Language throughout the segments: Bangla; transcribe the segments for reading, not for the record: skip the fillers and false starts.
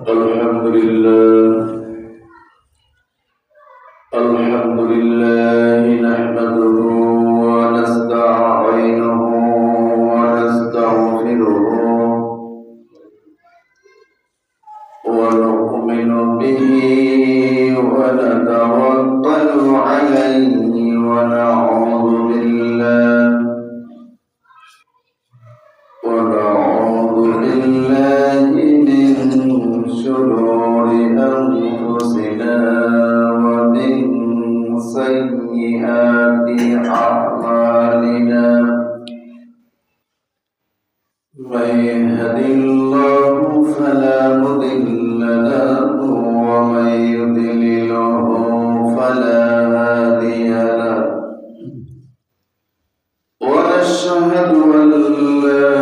الحمد لله نحمده ونستعينه ونستغفره ونؤمن به ونتوكل عليه ونعوذ بالله من شرور أنفسنا ومن سيئات أعمالنا من يهد الله فلا مضل له ومن يضلله فلا هادي له ونشهد أن لا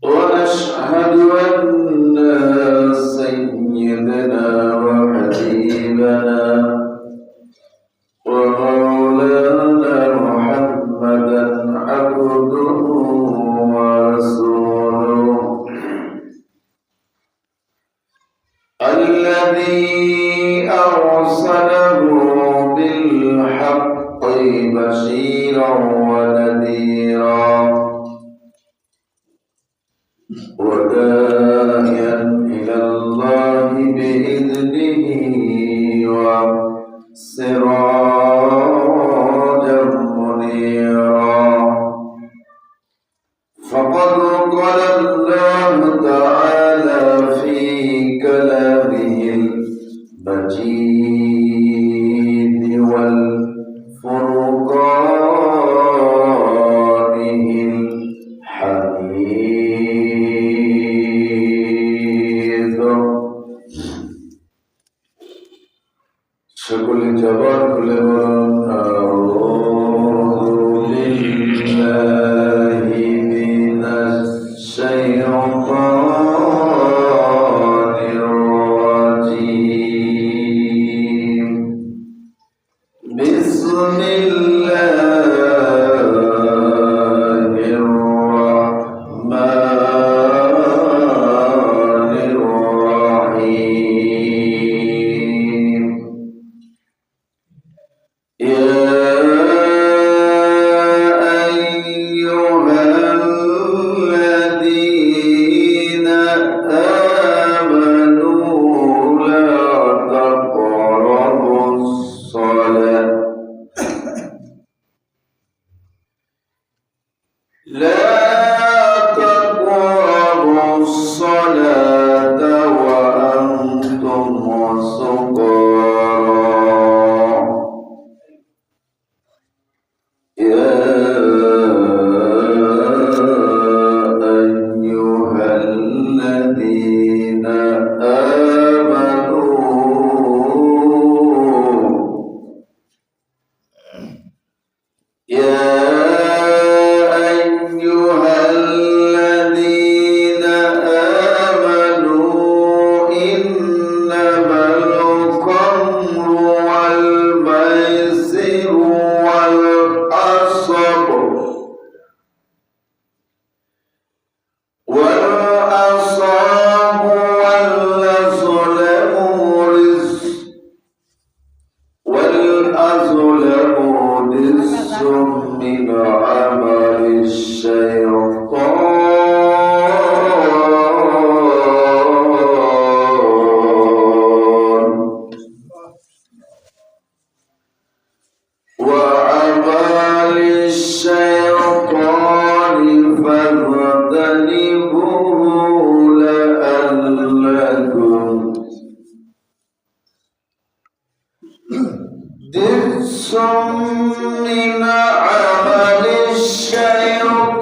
ونشهد أن سيدنا وحبيبنا ومولانا محمدا عبده ورسوله الذي أرسله بالحق بشيرا ونذيرا وداعيا إلى الله بإذنه وسراجا منيرا فقد قال الله تعالى في كلامه المجيد والفرقانه الحميد সকলে জবান খুলে বলুন আউযু বিল্লাহি মিনাশ শাইতানির রাজীম বিসমিল্লাহির রাহমানির রাহিম من عمل الشيطان وعمل الشيطان فاجتنبوه لعلكم من عمل الشيطان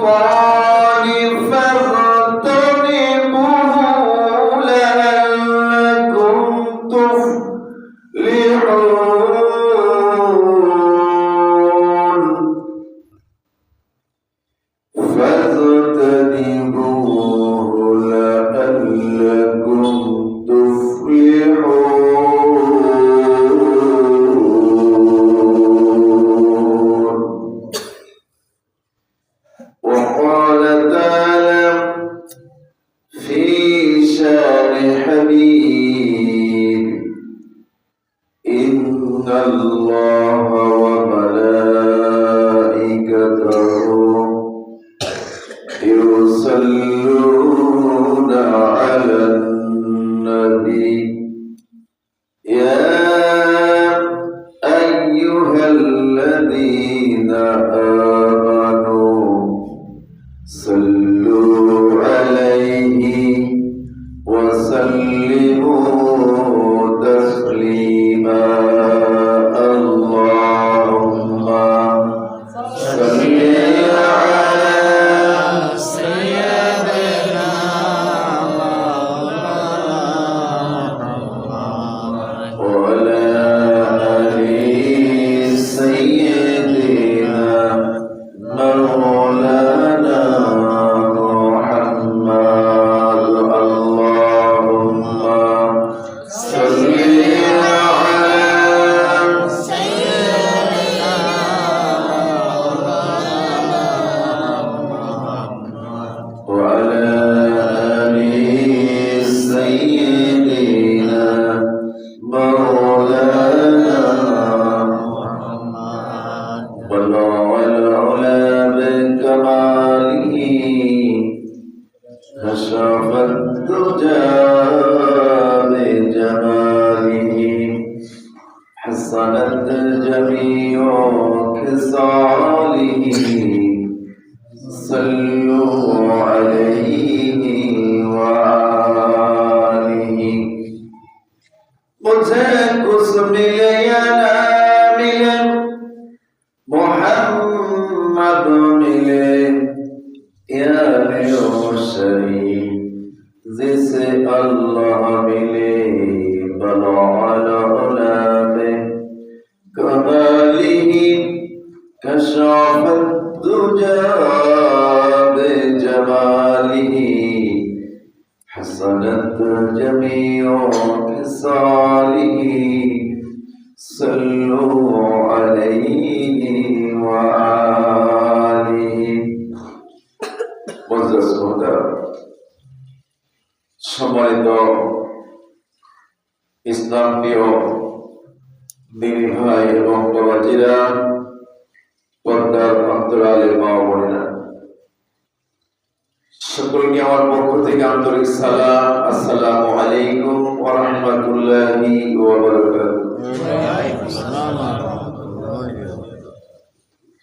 فاجتنبوه لعلكم تفلحون فاجتنبوه لعلكم تفلحون حبيب إن الله وملائكته يصلون على النبي يا أيها الذين آمنوا صلوا عليه وسلموا تسليما اللهم صل على سيدنا وعلى آل سيدنا مولانا محمد اللهم صل على سيدنا وعلى آل سيدنا مولانا بلغ العلا بكماله كشف الدجى بجماله حسنت جميع خصاله صلوا عليه وآله मुझे कुछ मिले या ना मिले मोहम्मद मिले या शरी जिसे अल्लाह मिले बला में कमालिही कशाफत दुजा बेजमालिही حسنت جميع خصاله صلوا عليه وآله মুআজ্জাজ মুহতারাম সম্মানিত ইসলাম প্রিয় দিনী ভাই এবং বাবাজিরা পর্দার অন্তরালে মা ও বোনেরা সকলকে আমার পক্ষ থেকে আন্তরিক সালাম আসসালামু আলাইকুম ওয়া রাহমাতুল্লাহি ওয়া বারাকাতুহু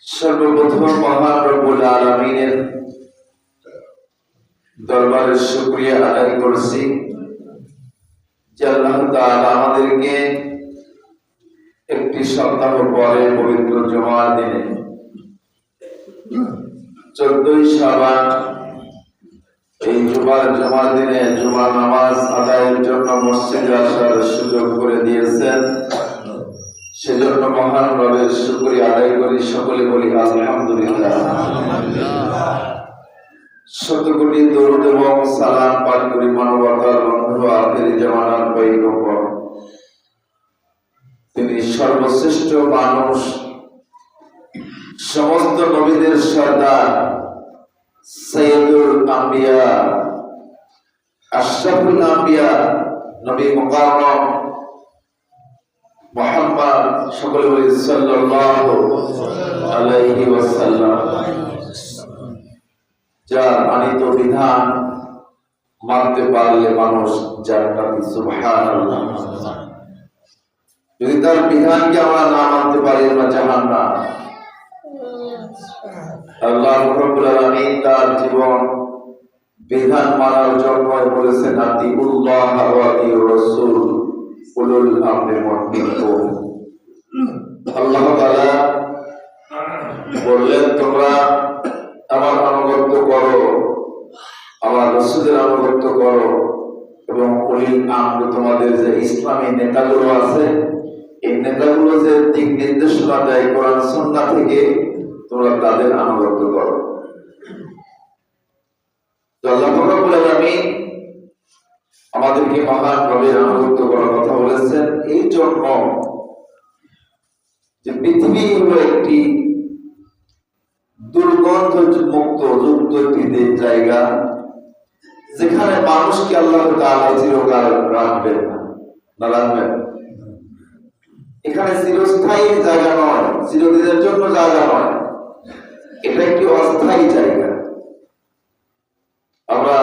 সর্বপ্রথম মহান রব্বুল আলামিনের দরবারে শুকরিয়া আদায় করছি যে আল্লাহ তাআলা আমাদেরকে একটি সপ্তাহ পরে পবিত্র জুমার দিনে 14 শাবান এই জুমার দিনে জুমার নামাজ আদায়ের জন্য মসজিদে আসার সুযোগ করে দিয়েছেন সেজন্য মহান রবের শুকরিয়া আদায় করি সকলে বলি আলহামদুলিল্লাহ শত কোটি দরুদ এবং সালাম পাঠ করি মানবতার বন্ধু আখিরি জামানার পয়গম্বর তিনি সর্বশ্রেষ্ঠ মানুষ সমস্ত নবীদের সর্দার সৈয়দুল আম্বিয়া আশরাফুল আম্বিয়া নবী মুকাররম মুহাম্মদ সকলে বলি সাল্লাল্লাহু আলাইহি ওয়াসাল্লাম যার আনিত বিধান মানতে পারলে মানুষ জান্নাতি সুবহানাল্লাহ যদি তার বিধানকে আমরা না মানতে পারি আমরা জাহান্নাম আল্লাহ রাব্বুল আলামিন তার জীবন বিধান মানার জন্য বলেছেন আতিউল্লাহ ওয়া আতিউর রাসূল উলুল আমরি মিনকুম আল্লাহ তাআলা বললেন তোমরা আমার আনুগত্য করো আমার রাসূলের আনুগত্য করো এবং উলিল আমর তোমাদের যে ইসলামী নেতাগুলো আছে এই নেতাগুলো যে দিক নির্দেশনা দেয় কোরআন সুন্নাহ থেকে তোমরা তাদের আনুগত্য করো আল্লাহ রাব্বুল আলামিন আমাদেরকে মহান রবের আনুগত্য করার কথা বলেছেন এই জন্য যে পৃথিবী হলো একটি দুর্গন্ধ মুক্ত যুক্ত একটি জায়গা যেখানে মানুষকে আল্লাহ তাআলা চিরকাল রাখবেন না রাখবেন। এখানে চিরস্থায়ী জায়গা নয়, চিরদিনের জন্য জায়গা নয়, এটা একটি অস্থায়ী জায়গা। আমরা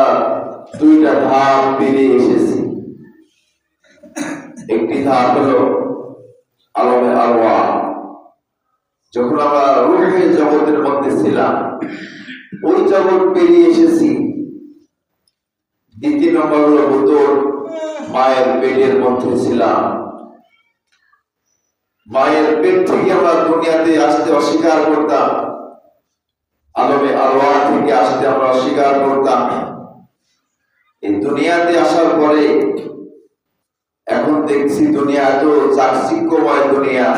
দুইটা ধাপ পেরিয়ে এসেছি। একটি ধাপ হলো আলমে আরওয়াহ, যখন আমরা রূহের জগতের মধ্যে ছিলাম, ওই জগৎ পেরিয়ে এসেছি। দ্বিতীয় নম্বর হলো ভূতর মায়ের পেটের মধ্যে ছিলাম। মায়ের পেট থেকে আমরা দুনিয়াতে আসতে অস্বীকার করতাম, আলমে আরওয়াহ থেকে আসতে আমরা অস্বীকার করতাম। এই দুনিয়াতে আসার পরে এখন দেখছি দুনিয়া এত চাকচিক্যময় দুনিয়া,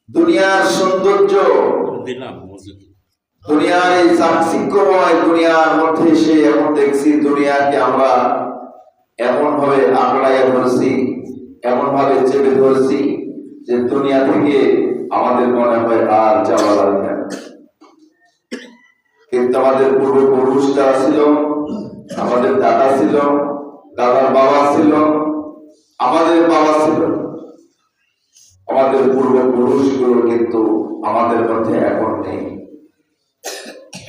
দুনিয়ার সৌন্দর্য, দুনিয়ার এই চাকচিক্যময় দুনিয়ার মধ্যে এসে এখন দেখছি দুনিয়াকে আমরা এমন ভাবে আঁকড়াইয়া ধরছি, এমন ভাবে চেপে ধরছি যে দুনিয়া থেকে আমাদের মনে হয় আর যাওয়া লাগবে না। কিন্তু আমাদের পূর্বপুরুষ যারা ছিল, আমাদের দাদা ছিল, দাদার বাবা ছিল, আমাদের বাবা ছিল, আমাদের পূর্বপুরুষগুলো কিন্তু আমাদের মধ্যে এখন নেই।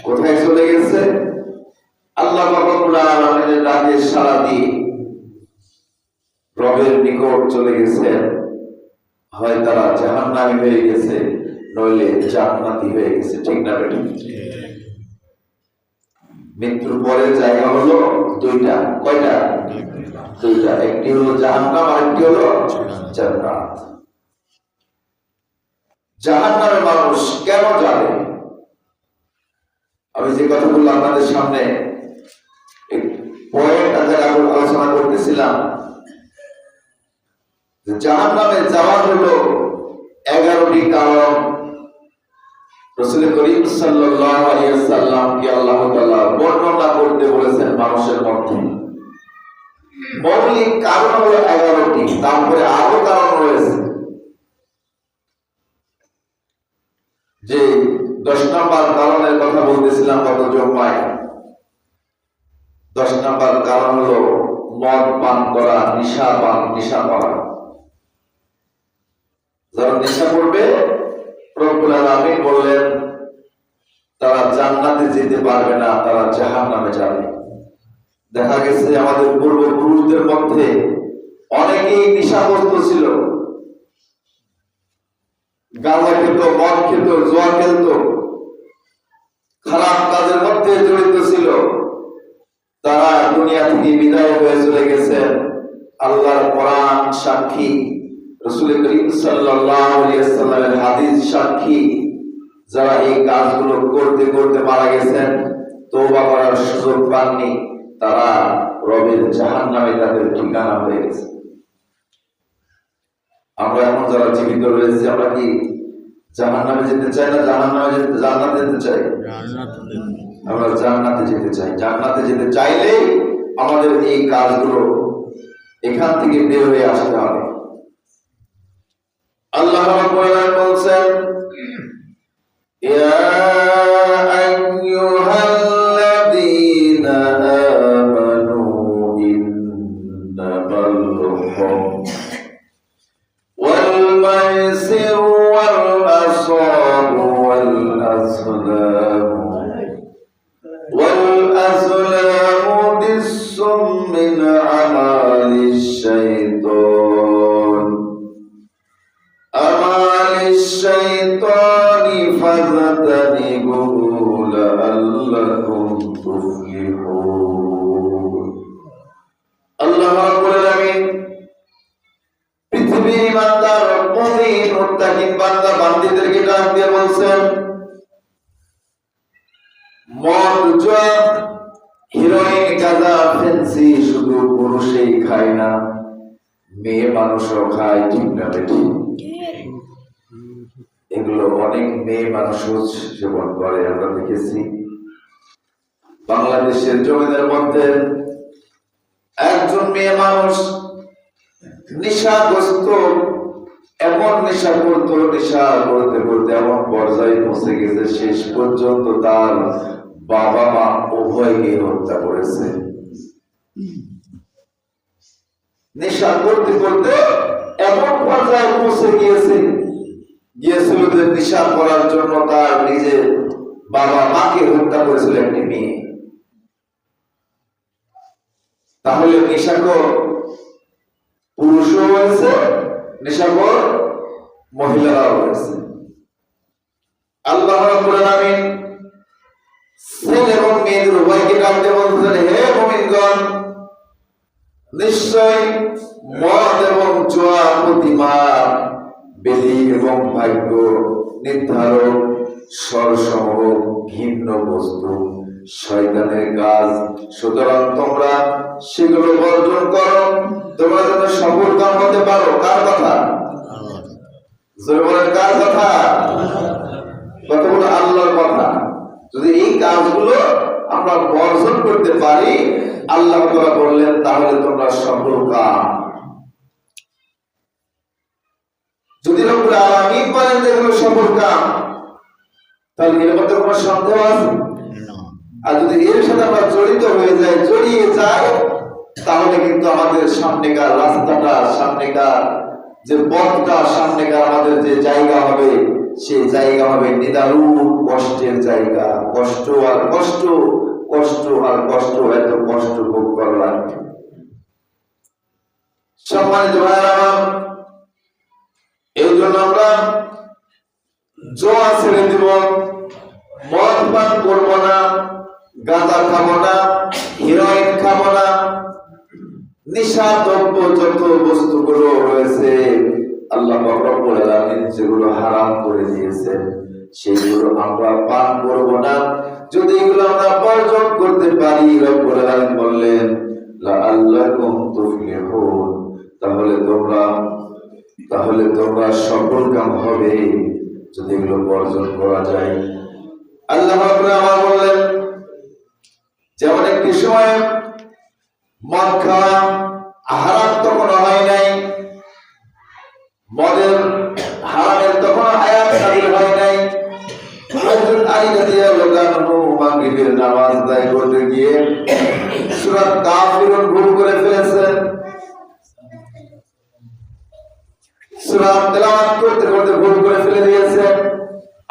কোথায় চলে গেছে? আল্লাহ রাব্বুল আলামিনের ডাকে সাড়া দিয়ে রবের নিকট চলে গেছে। হয় তারা জাহান্নামী হয়ে গেছে, নইলে জান্নাতি হয়ে গেছে। ঠিক না বেটা? মৃত্যুর পরের জায়গা হলো দুইটা। কয়টা? দুইটা। একটি হলো জাহান্নাম, আরেকটি হলো জান্নাত। জাহান্নামে মানুষ কেন যাবে? আমি যে কথা বললাম আপনাদের সামনে পয়েন্ট আকারে আলোচনা করতেছিলাম, জাহান্নামে যাওয়ার হলো 11টি কারণ। রাসূল করিম সাল্লাল্লাহু আলাইহি ওয়াসাল্লামকে আল্লাহ তাআলা বর্ণনা করতে বলেছেন মানুষের মধ্যে। মৌলিক কারণ হলো 11টি, তারপরে আরো কারণ রয়েছে। যে 10 নম্বর কারণের কথা বলতেছিলাম গত জুমায়, 10 নম্বর কারণ হলো মদ পান করা, নেশা করা। যারা নেশা করবে, রব্বুল আলামিন বললেন তারা জান্নাতে যেতে পারবে না, তারা জাহান্নামে যাবে। দেখা গেছে আমাদের পূর্বপুরুষদের মধ্যে অনেকেই নেশাগ্রস্ত ছিল, গাঁজা খেত, মদ খেত, জুয়া খেলত, খারাপ কাজের মধ্যে জড়িত ছিল। তারা দুনিয়া থেকে বিদায় হয়ে চলে গেছে। আল্লাহর কোরআন সাক্ষী, রাসূল করিম সাল্লাল্লাহু আলাইহি ওয়াসাল্লামের হাদিস সাক্ষী, যারা এই কাজগুলো করতে করতে মারা গেছেন, তওবা করার সুযোগ পাননি, তারা রবের জাহান্নামে তাদের ঠিকানা হয়ে গেছে। আমরা এখন যারা জীবিত রয়েছে, আমরা কি জাহান্নামে যেতে চাই না জান্নাতে যেতে চাই? আমরা জান্নাতে যেতে চাই। জান্নাতে যেতে চাইলে আমাদের এই কাজগুলো এখান থেকে বের হয়ে আসতে হবে। আল্লাহ রাব্বুল আলামিন বলেন, ইয়া আইয়ুহাল্লাযীনা আমানু ইন্নামাল খামরু ওয়াল মাইসিরু ওয়াল আসওয়াবু ওয়াল আসলামু রিজসুম মিন আমালিশ শাইতানি ফাজতানিবুহু লাআল্লাকুম তুফলিহুন। আল্লাহ রাব্বুল আলামিন পৃথিবীর ইমানদার, মুমিন, মুত্তাকিন বান্দা বান্দীদেরকে ডাক দিয়ে বলছেন, মদ, জুয়া, হিরোইন, গাঁজা, ফেন্সি শুধু পুরুষই খায় না, মেয়ে মানুষও খায়। ঠিক না বেটি? এগুলো অনেক মেয়ে মানুষও সেবন করে, আমরা দেখেছি। বাংলাদেশের জমিদের মধ্যে একজন মেয়ে মানুষ নেশাগ্রস্ত, এমন নেশা করতো, নেশা করতে করতে এমন পর্যায়ে পৌঁছে গেছে, শেষ পর্যন্ত তার বাবা মা উভয়কে হত্যা করেছে। নেশা করতে করতে এমন পর্যায়ে পৌঁছে গিয়েছিল যে নেশা করার জন্য তার নিজের বাবা মাকে হত্যা করেছিল একটি মেয়ে। তাহলে নেশাখোর পুরুষও হয়েছে, নেশাখোর মহিলারাও হয়েছে। আল্লাহ রাব্বুল আলামিন ছেলে এবং মেয়েদের উভয়কে ডাকতে বলছেন, হে মুমিনগণ, নিশ্চয় মদ এবং জুয়া প্রতিমা, বেদি এবং ভাগ্য নির্ধারক স্বরসমূহ ঘৃণ্য বস্তু, শয়তানের কাজ। সুতরাং তোমরা সেগুলো বর্জন করো, তোমরা যেন সফল কাম হতে পারো। কার কথা? জোরে কার কথা? কতগুলো আল্লাহর কথা। যদি এই কাজগুলো আমরা বর্জন করতে পারি, আল্লাহ তাআলা বললেন, তাহলে তোমরা সফল কাম। যদি রব্বুল আলামিন বলেন যে এগুলো সফল কাম, তাহলে এর মধ্যে কোনো সন্দেহ আছে? আর যদি এর সাথে আমরা জড়িয়ে যাই, তাহলে কিন্তু আমাদের সামনেকার রাস্তাটা, সামনেকার যে পথটা, সামনেকার আমাদের যে জায়গা হবে, সেই জায়গা হবে নিদারুণ কষ্টের জায়গা। কষ্ট আর কষ্ট, কষ্ট আর কষ্ট, এত কষ্ট ভোগ করা লাগবে। সম্মানিত ভাইরা আমার, এই জন্য আমরা জোয়া ছেড়ে দিব, মদ পান করবো না, গাঁজা খাবো না, হেরোইন খাবো না, নেশা দ্রব্য যত বস্তুগুলো রয়েছে আল্লাহ রাব্বুল আলামিন যেগুলো হারাম করে দিয়েছেন, সেগুলো আমরা পান করবো না। যদি এগুলো আমরা বর্জন করতে পারি, রব্বুল আলামিন বললেন, লাআল্লাকুম তুফলিহুন, তাহলে তোমরা সফল কাম হবে যদি এগুলো বর্জন করা যায়। আল্লাহ রাব্বুল আলামিন বললেন, যেমন একটি সময় মদ খাওয়া হারাম তখন হয় নাই, মদের হারামের তখন আয়াত নাযিল হয় নাই। হযরত আলী রাদিয়াল্লাহু আনহু মাগরিবের নামাজ আদায় করতে গিয়ে সূরা কাফিরুন ভুল করে ফেলেছেন। সূরা তেলাওয়াত করতে করতে ভুল করে ফেলে দিয়েছেন।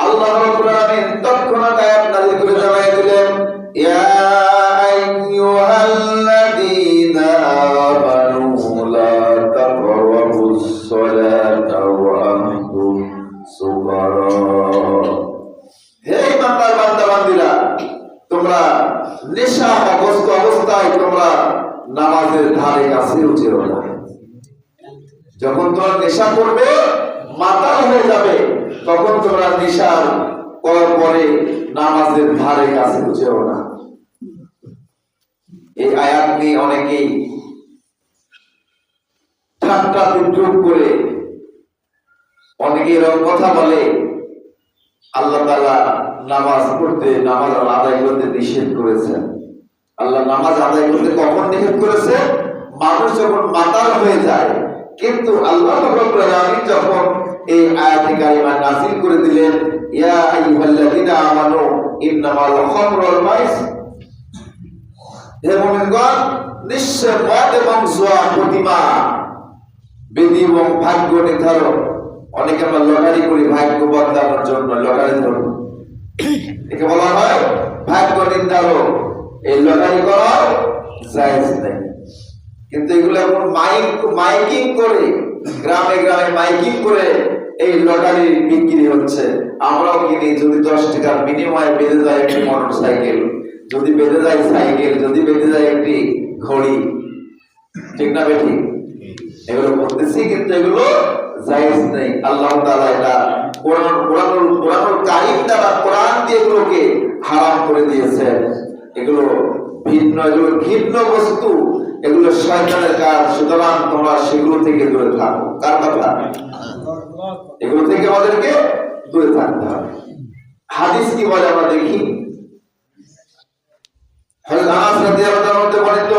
আল্লাহ রাব্বুল আলামিন তৎক্ষণাৎ আয়াত নাযিল করে জানাই দিলেন, ইয়া আইয়ুহাল্লাযীনা আমানু লা তাকরাবুস সালাতা ওয়া আনতুম সুকারা। হে ইমানদার বান্দা-বান্দীরা, তোমরা নেশাগ্রস্ত অবস্থায় তোমরা নামাজের ধারে কাছেও যেও না। যখন তোমরা নেশা করবে, মাতাল হয়ে যাবে, তখন তোমরা নেশা করার পরে নামাজের ধারে কাছে যেও না। এই আয়াত নিয়ে অনেকেই ঠাট্টা বিদ্রুপ করে অনেকে এরকম কথা বলে, আল্লাহ তাআলা নামাজ আদায় করতে নিষেধ করেছেন। আল্লাহ নামাজ আদায় করতে কখন নিষেধ করেছে? মানুষ যখন মাতাল হয়ে যায়। কিন্তু আল্লাহ রাব্বুল আলামিন যখন এই আয়াতে কারিমা নাযিল করে দিলেন, ইয়া আইয়ুহাল্লাযীনা আমানু ইন্নামাল খামরু ওয়াল মাইসির, হে মুমিনগণ, নিশ্চয় মদ এবং জুয়া প্রতিমা, বেদি এবং ভাগ্য নির্ধারক। অনেকে আমরা লটারি করি ভাগ্য বদলানোর জন্য, লটারি ধরুন, একে বলা হয় ভাগ্য নির্ধারক। এই লটারি করা জায়েজ নেই, কিন্তু এগুলো এখন মাইকিং করে, গ্রামে গ্রামে মাইকিং করে এই লটারি বিক্রি হচ্ছে। আমরাও কিনি, যদি 10 টাকার বিনিময়ে বেঁধে যায় একটি মোটর সাইকেল, যদি বেঁধে যায় সাইকেল, যদি বেঁধে যায় একটি ঘড়ি, ঠিক না বেঠিক? এগুলো করতেছি, কিন্তু এগুলো জায়েজ নেই। আল্লাহ তাআলা এটা কোরআনুল কারীম দ্বারা, কোরআন দিয়ে এগুলোকে হারাম করে দিয়েছেন। এগুলো ভিন্ন, এগুলো ঘৃণ্য বস্তু, এগুলো শয়তানের কাজ। সুতরাং তোমরা সেগুলো থেকে দূরে থাকো। কার কথা? এগুলো থেকে আমাদেরকে দূরে থাকতে হবে। হাদিস কি বলে আমরা দেখি। হযরত আনাস রাদিয়াল্লাহু তাআলা হতে বর্ণিত,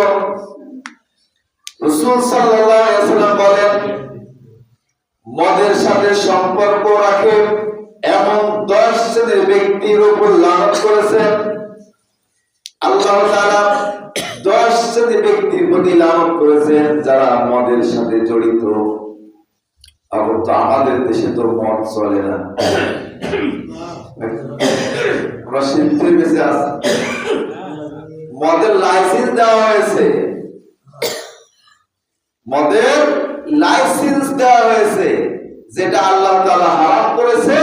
রাসূল সাল্লাল্লাহু আলাইহি ওয়াসাল্লাম বলেন, মদের সাথে সম্পর্ক রাখে এমন 10 শ্রেণীর ব্যক্তির উপর লানত করেছেন, আল্লাহ তাআলা 10 শ্রেণীর ব্যক্তির প্রতি লানত করেছেন যারা মদের সাথে জড়িত। আবার তো আমাদের দেশে তো মদ চলে না, আমরা শিল্পে বেঁচে আছি। মদের লাইসেন্স দেওয়া হয়েছে, মদের লাইসেন্স দেওয়া হয়েছে, যেটা আল্লাহ তাআলা হারাম করেছে,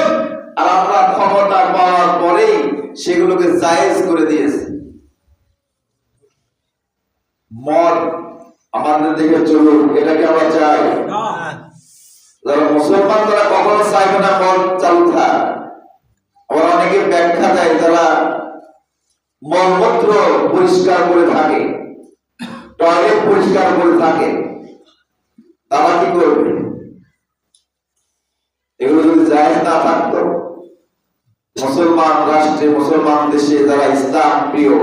আর আমরা ক্ষমতা পাওয়ার পরেই সেগুলোকে জায়েজ করে দিয়েছে। মদ আমাদের দিকে চলুক, এটাকে আমরা চাই। যারা মুসলমান তারা কখনো চাইবে না মদ চালু থাক। আবার অনেকে ব্যাখ্যা দেয় যারা মলমূত্র পরিষ্কার করে থাকে, টয়লেট পরিষ্কার করে থাকে, তারা কি করবে? এগুলো যদি জায়েজ না থাকতো, মুসলমান রাষ্ট্রে, মুসলমান দেশে, যারা ইসলাম প্রিয়,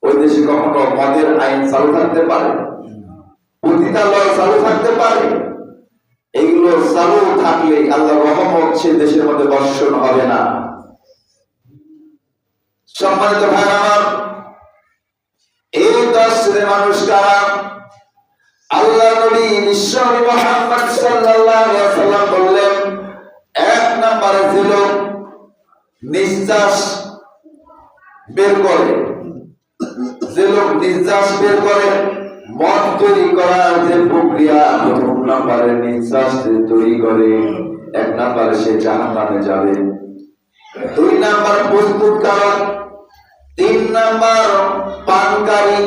ওই দেশে কখনো মদের আইন চালু থাকতে পারে? পতিতালয় চালু থাকতে পারে? এগুলো চালু থাকলে আল্লাহর রহমত সে দেশের মধ্যে বর্ষণ হবে না। সম্মানিত ভাই আমার, এই 10 শ্রেণীর মানুষ কারা? আল্লাহ নবী বিশ্বনবী মুহাম্মদ সাল্লাল্লাহু আলাইহি ওয়াসাল্লাম বললেন, 1 নম্বরে ছিল নিঃশ্বাস বের করে, যে লোক নিঃশ্বাস বের করে, মদ তৈরি করার যে প্রক্রিয়া, 1 নম্বরে নিঃশ্বাস তৈরি করে, 1 নম্বরে সে জাহান্নামে যাবে। 2 নম্বর প্রস্তুতকারক, 3 নম্বর পানকারী,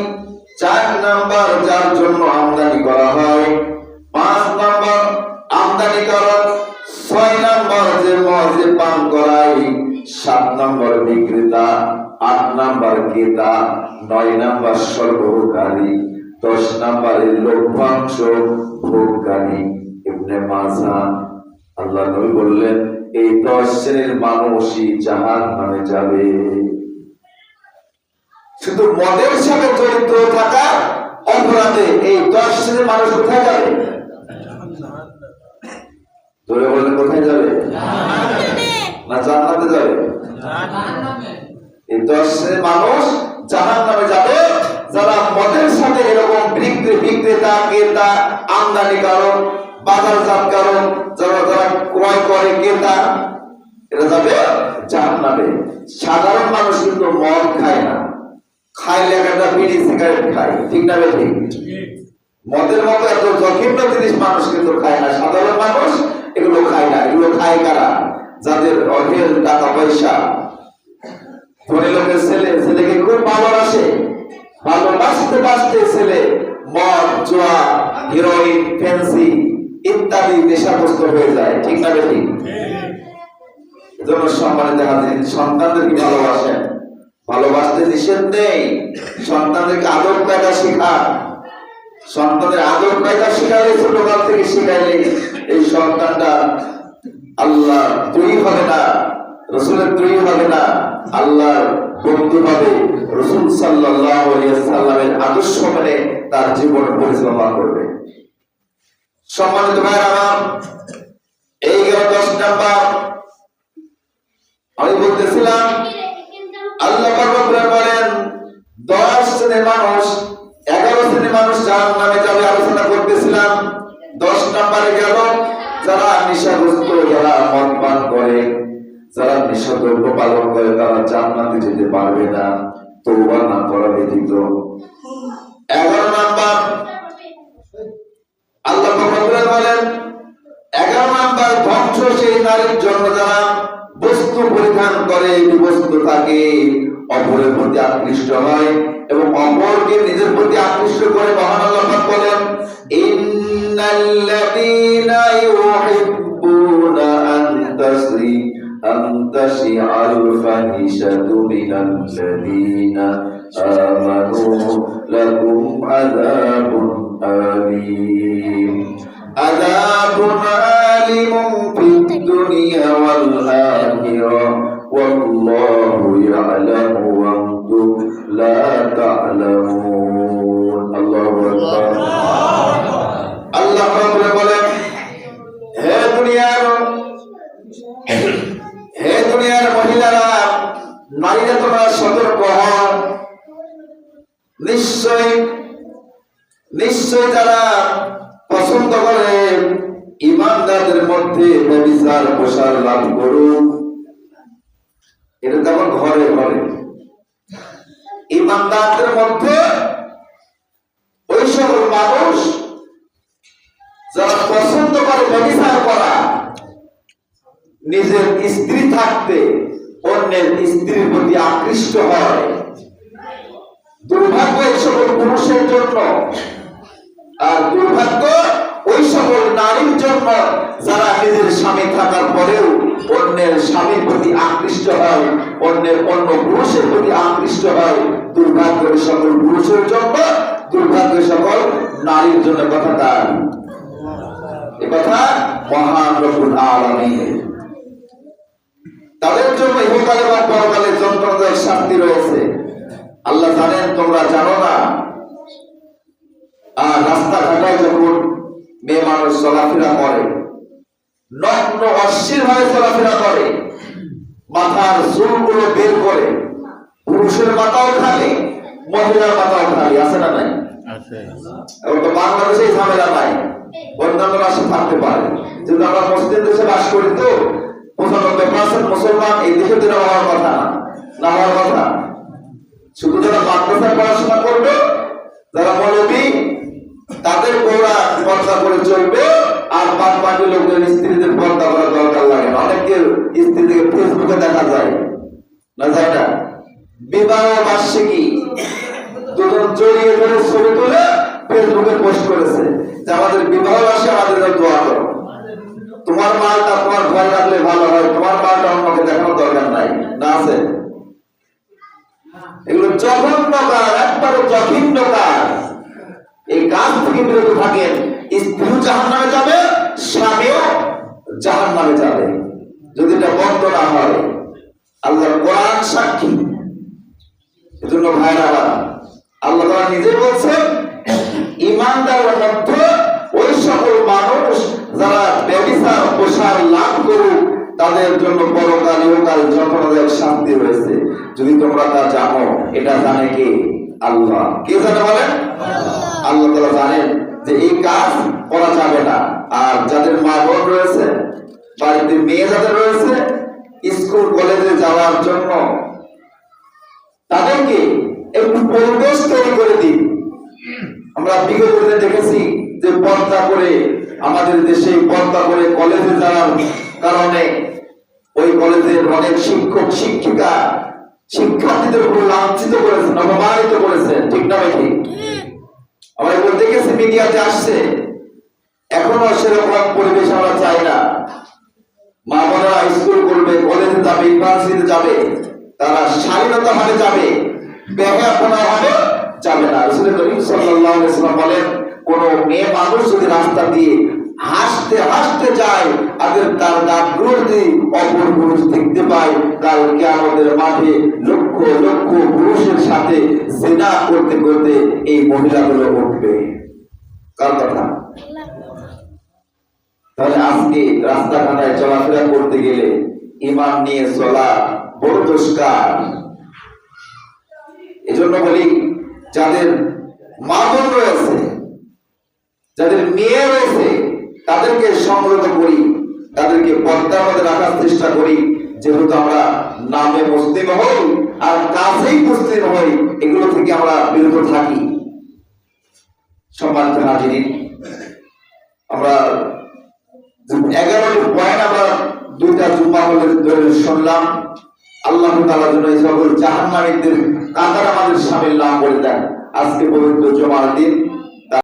4 নম্বর যার জন্য আমদানি করা হয়, 5 নম্বর আমদানিকারক, 6 নম্বর যে মদ পান করায়, 7 নম্বর বিক্রেতা, 8 নম্বর ক্রেতা, 9 নম্বর সরবরাহকারী, 10 নম্বরে লভ্যাংশ ভোগকারী। ইবনে মাজাহ। আল্লাহ নবী বললেন, এই 10 শ্রেণীর মানুষই জাহান্নামে যাবে। শুধু মদের সাথে জড়িত থাকা অপরাধে এই 10 শ্রেণীর মানুষ কোথায় যাবে? ধরে বললে কোথায় যাবে? না জান্নাতে যাবে? এই 10 শ্রেণীর মানুষ জাহান্নামে যাবে, যারা মদের সাথে এরকম বিক্রেতা, ক্রেতা, আমদানিকারক, বাজারজাতকারক, যারা ক্রয় করে, ক্রেতা, এরা যাবে জাহান্নামে। সাধারণ মানুষ কিন্তু মদ খায় না, খাইলে একটা বিড়ি সিগারেট খায়, ঠিক না বেশি? মদের মতো এত জঘন্য জিনিস মানুষ কিন্তু খায় না, সাধারণ মানুষ এগুলো খায় না। এগুলো খায় কারা? যাদের অঢেল টাকা পয়সা, ধনী লোকের ছেলে, ছেলেকে খুব ভালোবাসে, ভালোবাসতে ছেলে মদ, জুয়া, হিরোইন, ফ্যান্সি ইত্যাদি নেশাগ্রস্ত হয়ে যায়, ঠিক না বেশি? এজন্য সম্মানিত হাজির, সন্তানদেরকে ভালোবাসেন, ভালোবাসতে নিষেধ নেই, সন্তানদেরকে আদব কায়দা শেখান। সন্তানের আদব কায়দা শেখালে, ছোটকাল থেকে শেখাইলে এই সন্তানটা আল্লাহ তৈরি হবে না, রাসূলের তৈরি হবে না, আল্লাহর বন্ধু হবে, রাসূল সাল্লাল্লাহু আলাইহি ওয়াসাল্লামের আদর্শ মেনে তার জীবন পরিচালনা করবে। সম্মানিত ভাইরা আমার, এই 10 নাম্বার আমি বলতেছিলাম। আল্লাহ পাক বলেন 10 শ্রেণীর মানুষ, 11 শ্রেণীর মানুষ জাহান্নামে যাবে, আলোচনা করতেছিলাম। 10 নম্বরে গেল যারা নেশাগ্রস্ত, যারা মদ পান করে, যারা নেশাদ্রব্য পালন করে, তারা জান্নাতে যেতে পারবে না তওবা না করা ব্যতীত। 11 নম্বর আল্লাহ পাক বলেন 11 নম্বর ধ্বংস সেই নারীর জন্য যারা বস্তু পরিধান করে, বিবস্ত্র থাকে, অপরের প্রতি আকৃষ্ট হয় এবং অপরকে নিজের প্রতি আকৃষ্ট করে। মহান আল্লাহ পাক বলেন, ইন্নাল্লাযীনা ইউহিব্বুনা আন তাশিআল ফাহিশাতু মিনাল্লাযীনা আমানু লাকুম আযাবুন আলীম। আযাবুন আলীমুন ফিদ দুনিয়া ওয়াল আখিরাহ ওয়াল্লাহু ইয়ালামু ওয়া আনতুম লা তা'লামুন। আল্লাহু আকবার। আল্লাহ পাক বলেন, হে দুনিয়ার মহিলারা, নারীরা তোমরা সতর্ক হও, নিশ্চয় যারা পছন্দ করে ইমানদারদের মধ্যে ব্যভিচার প্রসার লাভ করুক। এটা যেমন ঘরে ঘরে ইমানদারদের মধ্যে ওই সকল মানুষ যারা পছন্দ করে ব্যভিচার করা, নিজের স্ত্রী থাকতে অন্যের স্ত্রীর প্রতি আকৃষ্ট হয়, দুর্ভাগ্য এই সকল পুরুষের জন্য। আর দুর্ভাগ্য ওই সকল নারীর জন্য যারা নিজের স্বামী থাকার পরেও অন্যের স্বামীর প্রতি আকৃষ্ট হয়, অন্যের অন্য পুরুষের প্রতি আকৃষ্ট হয়। দুর্ভাগ্য ওই সকল পুরুষের জন্য, দুর্ভাগ্য সকল নারীর জন্য। কথাটা এ কথা মহান রব্বুল আলামিন। তাদের জন্য ইহকালে বা পরকালে যন্ত্রণাদায়ক শাস্তি রয়েছে। আল্লাহ জানেন, তোমরা জানো না। আর রাস্তাঘাটায় যখন মেয়ে মানুষ চলাফেরা করে, নগ্ন অশ্লীল ভাবে চলাফেরা করে, মাথার চুলগুলো বের করে, পুরুষের মাথাও খালি, মহিলার মাথাও খালি, আছে না নাই? এখন তো বাংলাদেশে ঝামেলা নাই, অন্যান্য রাষ্ট্রে থাকতে পারে। যেহেতু আমরা মুসলিম দেশে বাস করি, তো 95% মুসলমান এই দেশে যেটা হওয়ার কথা না হওয়ার কথা। শুধু যারা মাদ্রাসায় পড়াশোনা করবে, যারা মৌলবী, তাদের বউরা পর্দা করে চলবে, আর বাদ বাকি লোকদের স্ত্রীদের পর্দা করার দরকার লাগে না। অনেকের স্ত্রীদেরকে ফেসবুকে দেখা যায়, না যায় না? বিবাহ বার্ষিকী দুজন জড়িয়ে ধরে ছবি তুলে ফেসবুকে পোস্ট করেছে যে আমাদের বিবাহ বার্ষিকী, আমাদের দোয়া করো। তোমার মালটা তোমার ঘরে রাখলে ভালো হয়, তোমার মালটা অন্যকে দেখানোর দরকার নাই, না আছে? এগুলো জঘন্য কাজ, একবারে জঘন্য কাজ। এই কাজ থেকে বিরত থাকেন। স্ত্রীও জাহান্নামে যাবে, স্বামীও জাহান্নামে যাবে যদি এটা বন্ধ না হয়। আল্লাহর কোরআন সাক্ষী। এজন্য ভাইরা, আল্লাহ তাআলা নিজে বলছেন, ঈমানদারের মধ্যে ওই সকল মানুষ যারা ব্যভিচার প্রসার লাভ করুক, তাদের জন্য পরকাল ইহকাল যন্ত্রণাদায়ক শাস্তি রয়েছে। যদি তোমরা তা জানো, এটা জানে কে? আল্লাহ। কে জানে বলেন? আল্লাহ তাআলা জানেন যে এই কাজ করা যাবে না। আর যাদের মা বোন রয়েছে, বাড়িতে মেয়ে যাদের রয়েছে, স্কুল কলেজে যাওয়ার জন্য তাদেরকে একটু পরিবেশ তৈরি করে দিন। আমরা বিগত দিনে দেখেছি যে পর্দা করে, আমাদের দেশে পর্দা করে কলেজে যাওয়ার কারণে ওই কলেজের অনেক শিক্ষক শিক্ষিকা শিক্ষার্থীদের উপর লাঞ্ছিত করেছেন, অপমানিত করেছেন। ঠিক না ভাই? ঠিক। আমরা এগুলো দেখেছি, মিডিয়াতে আসছে। এখনো সেরকম পরিবেশ আমরা চাই না। মা বোনেরা স্কুল করবে, কলেজে যাবে, ইউনিভার্সিটিতে যাবে, তারা স্বাধীনতা ভাবে যাবে, বেহায়াপনা ভাবে যাবে না। রাসূল করিম সাল্লাল্লাহু আলাইহি ওয়াসাল্লাম বলেন, কোন মেয়ে মানুষ যদি রাস্তা দিয়ে হাসতে হাসতে যায়, আগে তার দাঁতগুলো যদি অপর পুরুষ দেখতে পায়, কাল কিয়ামতের মাঠে লক্ষ লক্ষ পুরুষের সাথে জিনা করতে করতে এই মহিলাগুলো উঠবে। কার কথা? তাহলে আজকে রাস্তাঘাটায় চলাফেরা করতে গেলে ঈমান নিয়ে চলা বড় দুষ্কার। এজন্য বলি, যাদের মা বোন রয়েছে, যাদের মেয়ে রয়েছে, তাদেরকে সংগ্রহ করি, তাদেরকে পর্দার মধ্যে রাখার চেষ্টা করি। যেহেতু আমরা নামে মুসলিম হই আর কাজেই মুসলিম হই, এগুলো থেকে আমরা বিরত থাকি। সম্মানিত হাজিরিন, আমরা 11টি পয়েন্ট আমরা 2টা জুমা ধরে শুনলাম। আল্লাহ তাআলা যেন এই সকল জাহান্নামীদের কাতার আমাদের সামিল না করে দেন। আজকে পবিত্র জুমার দিন।